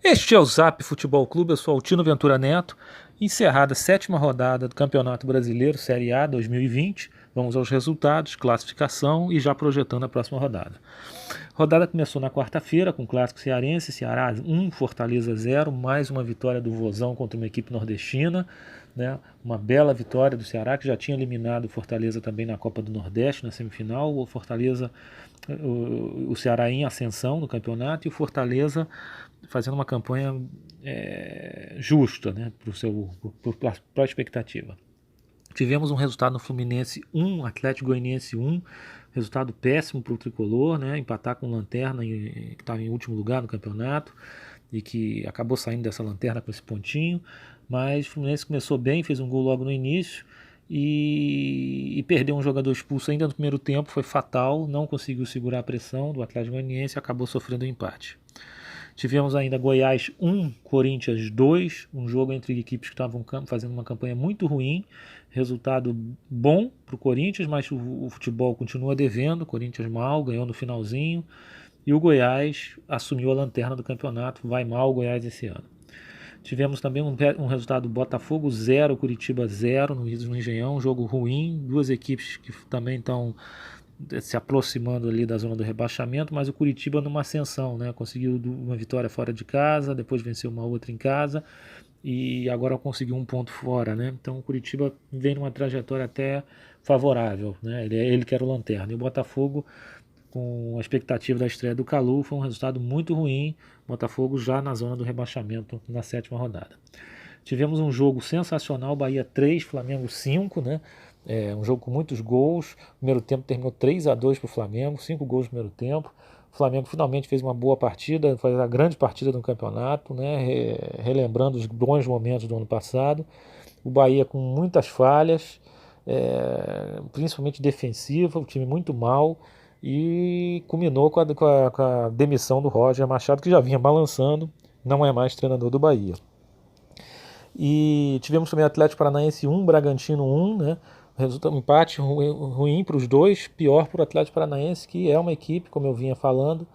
Este é o Zap Futebol Clube, eu sou Altino Ventura Neto, encerrada a sétima rodada do Campeonato Brasileiro Série A 2020. Vamos aos resultados, classificação e já projetando a próxima rodada. A rodada começou na quarta-feira com o clássico cearense, Ceará 1, Fortaleza 0, mais uma vitória do Vozão contra uma equipe nordestina, né? Uma bela vitória do Ceará, que já tinha eliminado o Fortaleza também na Copa do Nordeste, na semifinal. O Fortaleza, o Ceará em ascensão no campeonato e o Fortaleza fazendo uma campanha justa, né, para a expectativa. Tivemos um resultado no Fluminense 1, Atlético Goianiense 1, resultado péssimo para o Tricolor, né, empatar com o Lanterna, que estava em último lugar no campeonato, e que acabou saindo dessa lanterna com esse pontinho, mas o Fluminense começou bem, fez um gol logo no início, e perdeu um jogador expulso ainda no primeiro tempo, foi fatal, não conseguiu segurar a pressão do Atlético Goianiense e acabou sofrendo um empate. Tivemos ainda Goiás 1, Corinthians 2, um jogo entre equipes que estavam fazendo uma campanha muito ruim, resultado bom para o Corinthians, mas o futebol continua devendo, o Corinthians mal, ganhou no finalzinho, e o Goiás assumiu a lanterna do campeonato, vai mal o Goiás esse ano. Tivemos também um resultado Botafogo 0, Curitiba 0 no Engenhão, um jogo ruim, duas equipes que também estão se aproximando ali da zona do rebaixamento, mas o Curitiba numa ascensão, né? Conseguiu uma vitória fora de casa, depois venceu uma outra em casa e agora conseguiu um ponto fora, né? Então o Curitiba vem numa trajetória até favorável, né? Ele que era o lanterna. E o Botafogo, com a expectativa da estreia do Calu, foi um resultado muito ruim. Botafogo já na zona do rebaixamento na sétima rodada. Tivemos um jogo sensacional, Bahia 3, Flamengo 5, né? Um jogo com muitos gols. O primeiro tempo terminou 3-2 para o Flamengo, 5 gols no primeiro tempo. O Flamengo finalmente fez uma boa partida, foi a grande partida do campeonato, né? Relembrando os bons momentos do ano passado. O Bahia com muitas falhas, principalmente defensiva, o time muito mal, e culminou com a demissão do Roger Machado, que já vinha balançando, não é mais treinador do Bahia. E tivemos também Atlético Paranaense 1, Bragantino 1, né? Resultado um empate ruim para os dois, pior para o Atlético Paranaense, que é uma equipe, como eu vinha falando,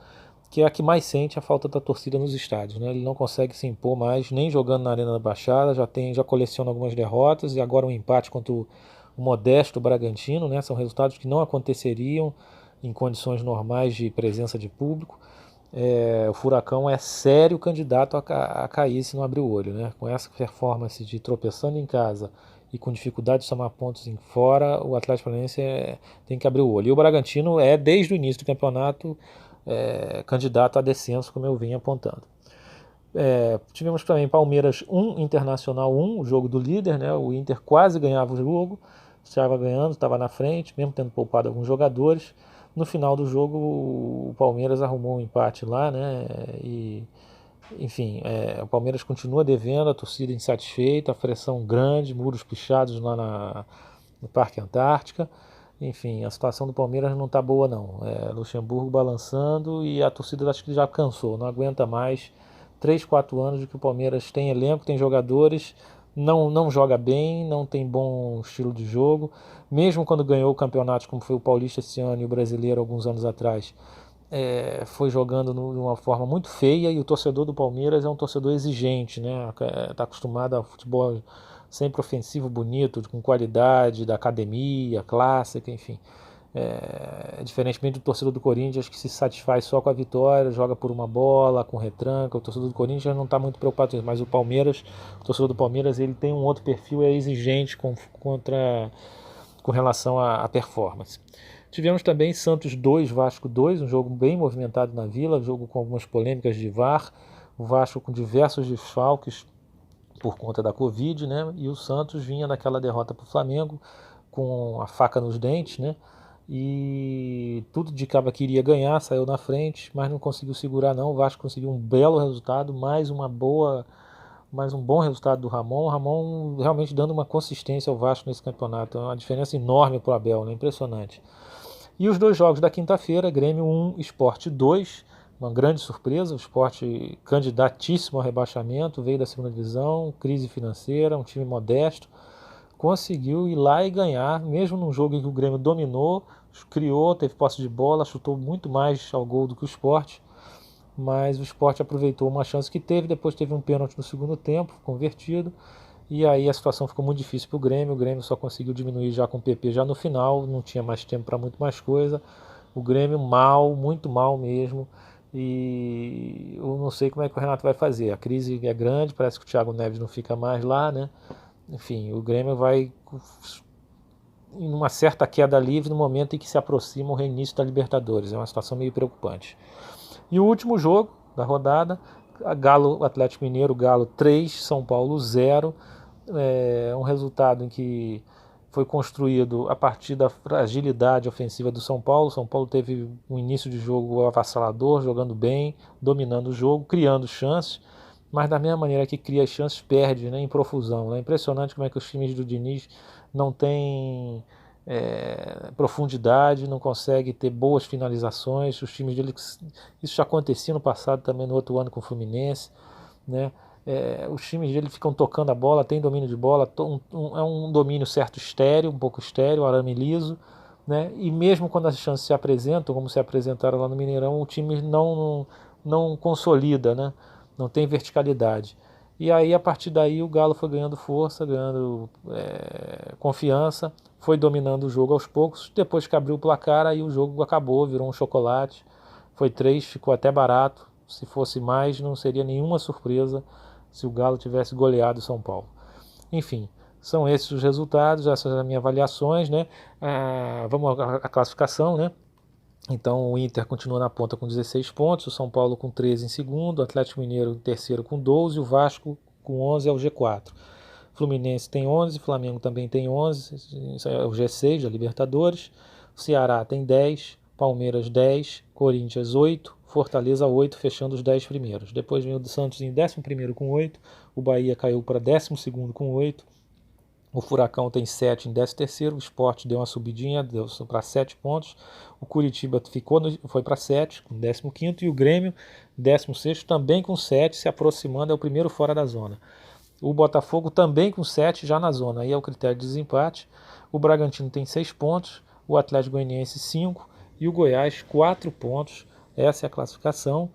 que é a que mais sente a falta da torcida nos estádios, né? Ele não consegue se impor mais, nem jogando na Arena da Baixada, já coleciona algumas derrotas, e agora um empate contra o modesto Bragantino, né? São resultados que não aconteceriam em condições normais de presença de público. O Furacão é sério candidato a cair se não abrir o olho, né? Com essa performance de tropeçando em casa e com dificuldade de somar pontos em fora, o Atlético Paranaense tem que abrir o olho. E o Bragantino desde o início do campeonato, candidato a descenso, como eu vinha apontando. Tivemos também Palmeiras 1, Internacional 1, o jogo do líder, né? O Inter quase ganhava o jogo, estava ganhando, estava na frente, mesmo tendo poupado alguns jogadores. No final do jogo, o Palmeiras arrumou um empate lá, né? Enfim, o Palmeiras continua devendo, a torcida insatisfeita, a pressão grande, muros pichados lá no Parque Antártica. Enfim, a situação do Palmeiras não está boa não. Luxemburgo balançando e a torcida acho que já cansou, não aguenta mais 3, 4 anos de que o Palmeiras tem elenco, tem jogadores, não joga bem, não tem bom estilo de jogo. Mesmo quando ganhou campeonatos como foi o Paulista esse ano e o Brasileiro alguns anos atrás, foi jogando de uma forma muito feia, e o torcedor do Palmeiras é um torcedor exigente, né? Está acostumado ao futebol sempre ofensivo, bonito, com qualidade, da academia, clássica, enfim. Diferentemente do torcedor do Corinthians, que se satisfaz só com a vitória, joga por uma bola, com retranca. O torcedor do Corinthians não está muito preocupado com isso, mas o torcedor do Palmeiras, ele tem um outro perfil, é exigente com relação à performance. Tivemos também Santos 2, Vasco 2, um jogo bem movimentado na Vila, jogo com algumas polêmicas de VAR, o Vasco com diversos desfalques por conta da Covid, né? E o Santos vinha daquela derrota para o Flamengo com a faca nos dentes, né? E tudo indicava que iria ganhar, saiu na frente, mas não conseguiu segurar não. O Vasco conseguiu um belo resultado, mais um bom resultado do Ramon. O Ramon realmente dando uma consistência ao Vasco nesse campeonato, é uma diferença enorme para o Abel, né? Impressionante. E os dois jogos da quinta-feira, Grêmio 1, Sport 2, uma grande surpresa, o Sport candidatíssimo ao rebaixamento, veio da segunda divisão, crise financeira, um time modesto, conseguiu ir lá e ganhar, mesmo num jogo em que o Grêmio dominou, criou, teve posse de bola, chutou muito mais ao gol do que o Sport, mas o Sport aproveitou uma chance que teve, depois teve um pênalti no segundo tempo, convertido, e aí a situação ficou muito difícil para o Grêmio só conseguiu diminuir já com o PP já no final, não tinha mais tempo para muito mais coisa, o Grêmio mal, muito mal mesmo, e eu não sei como é que o Renato vai fazer, a crise é grande, parece que o Thiago Neves não fica mais lá, né? Enfim, o Grêmio vai em uma certa queda livre no momento em que se aproxima o reinício da Libertadores, é uma situação meio preocupante. E o último jogo da rodada, Galo, Atlético Mineiro, Galo 3, São Paulo 0, um resultado em que foi construído a partir da fragilidade ofensiva do São Paulo. São Paulo teve um início de jogo avassalador, jogando bem, dominando o jogo, criando chances, mas da mesma maneira que cria as chances, perde, né, em profusão. É impressionante como é que os times do Diniz não têm profundidade, não consegue ter boas finalizações. Os times dele, isso já acontecia no passado também, no outro ano com o Fluminense, né? Os times dele ficam tocando a bola, tem domínio de bola, é um domínio certo estéreo, um pouco estéreo, arame liso, né? E mesmo quando as chances se apresentam, como se apresentaram lá no Mineirão, o time não consolida, né? Não tem verticalidade. E aí, a partir daí, o Galo foi ganhando força, ganhando confiança, foi dominando o jogo aos poucos. Depois que abriu o placar, aí o jogo acabou, virou um chocolate. Foi 3, ficou até barato. Se fosse mais, não seria nenhuma surpresa se o Galo tivesse goleado o São Paulo. Enfim, são esses os resultados, essas são as minhas avaliações, né? Vamos à classificação, né? Então o Inter continua na ponta com 16 pontos, o São Paulo com 13 em segundo, o Atlético Mineiro em terceiro com 12, o Vasco com 11 é o G4. Fluminense tem 11, Flamengo também tem 11, isso é o G6 da Libertadores. O Ceará tem 10, Palmeiras 10, Corinthians 8, Fortaleza 8, fechando os 10 primeiros. Depois vem o Santos em 11º com 8, o Bahia caiu para 12º com 8, o Furacão tem 7 em 13º, o Sport deu uma subidinha, deu para 7 pontos, o Curitiba foi para 7, com 15º, e o Grêmio, 16º, também com 7, se aproximando, é o primeiro fora da zona. O Botafogo também com 7, já na zona, aí é o critério de desempate. O Bragantino tem 6 pontos, o Atlético Goianiense 5 e o Goiás 4 pontos, essa é a classificação.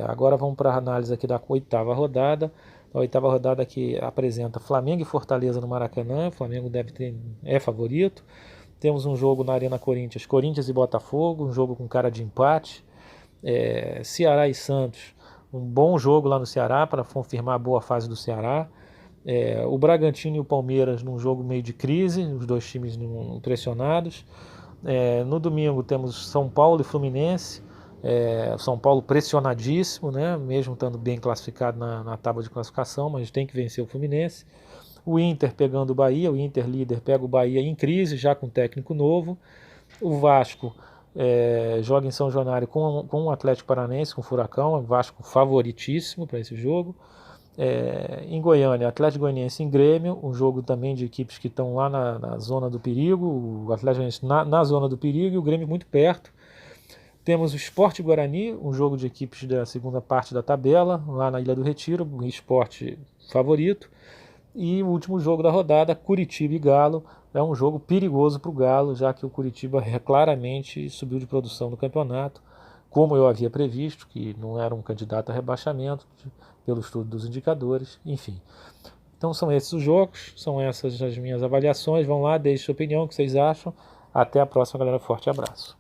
Agora vamos para a análise aqui da oitava rodada. A oitava rodada que apresenta Flamengo e Fortaleza no Maracanã. O Flamengo é favorito. Temos um jogo na Arena Corinthians, Corinthians e Botafogo, um jogo com cara de empate. Ceará e Santos, um bom jogo lá no Ceará para confirmar a boa fase do Ceará. O Bragantino e o Palmeiras num jogo meio de crise, os dois times pressionados. No domingo temos São Paulo e Fluminense. São Paulo pressionadíssimo, né? Mesmo estando bem classificado na tábua de classificação, mas tem que vencer o Fluminense. O Inter pegando o Bahia, o Inter líder pega o Bahia em crise, já com técnico novo. O Vasco joga em São Januário com o Atlético Paranaense, com o Furacão, o Vasco favoritíssimo para esse jogo. Em Goiânia, Atlético Goianiense em Grêmio, um jogo também de equipes que estão lá na zona do perigo, o Atlético Goianiense na zona do perigo e o Grêmio muito perto. Temos o Sport Guarani, um jogo de equipes da segunda parte da tabela, lá na Ilha do Retiro, o Sport favorito. E o último jogo da rodada, Curitiba e Galo, é um jogo perigoso para o Galo, já que o Curitiba claramente subiu de produção no campeonato, como eu havia previsto, que não era um candidato a rebaixamento, pelo estudo dos indicadores, enfim. Então são esses os jogos, são essas as minhas avaliações. Vão lá, deixem sua opinião, o que vocês acham. Até a próxima, galera. Forte abraço.